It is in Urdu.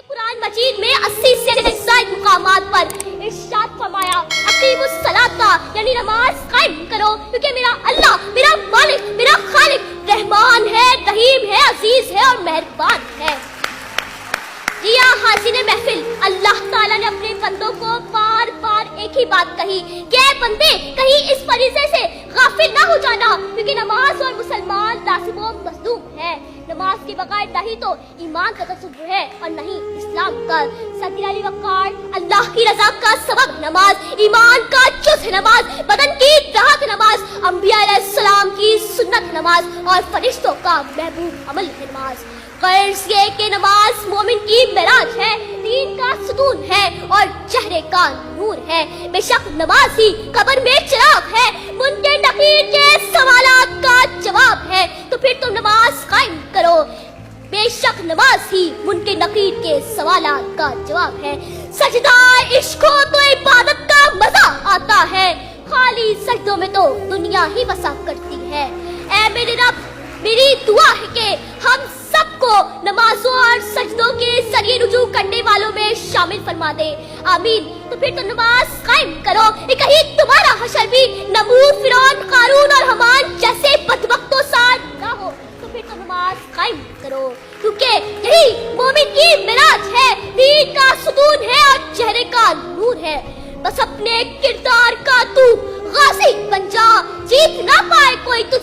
قرآن مجید میں 80 سے زائد مقامات پر ارشاد فرمایا اقیموا الصلاۃ یعنی نماز قائم کرو، کیونکہ میرا اللہ، میرا مالک، میرا خالق رحمان ہے، رحیم ہے، عزیز ہے اور مہربان ہے۔ یا حاضرین محفل، اللہ تعالیٰ نے اپنے بندوں کو بار بار ایک ہی بات کہی کہ اے بندے کہیں اس فریضے سے غافل نہ ہو جانا، کیونکہ نماز اور مسلمان لازم و مظلوم ہے۔ نماز کے بغیر نہ ہی تو ایمان کا تصور ہے اور نہ ہی اسلام کا۔ سید علی وقار، اللہ کی رضا کا سبب نماز، ایمان کا جز ہے نماز، بدن کی راحت نماز، انبیاء علیہ السلام کی سنت نماز اور فرشتوں کا محبوب عمل ہے نماز۔ غرض یہ کہ نماز مومن کی معراج ہے، دین کا ستون ہے اور چہرے کا نور ہے۔ بے شک نماز ہی قبر میں چراغ ہے، منکر نکیر کے سوالات کا جواب ہے، تو پھر تم نماز قائم کرو۔ بے شک نماز ہی منکر نکیر کے سوالات کا جواب ہے۔ سجدہ عشق ہو تو عبادت کا مزہ آتا ہے، خالی سجدوں میں تو دنیا ہی بسا کرتی ہے۔ اے میرے رب، میری دعا ہے کہ ہم سب کو نمازوں اور سجدوں کے ذریعے رجوع کرنے والوں میں شامل فرما دے، آمین۔ تو پھر تو نماز قائم کرو، کہیں تمہارا حشر بھی نمرود، فرعون، قارون اور حمان جیسے بدبختوں ساتھ نہ ہو۔ تو پھر تو نماز قائم کرو، کیونکہ یہی مومن کی معراج ہے، دین کا ستون ہے اور چہرے کا نور ہے۔ بس اپنے کردار کا تو غازی بن جا، جیت نہ پائے کوئی تجھ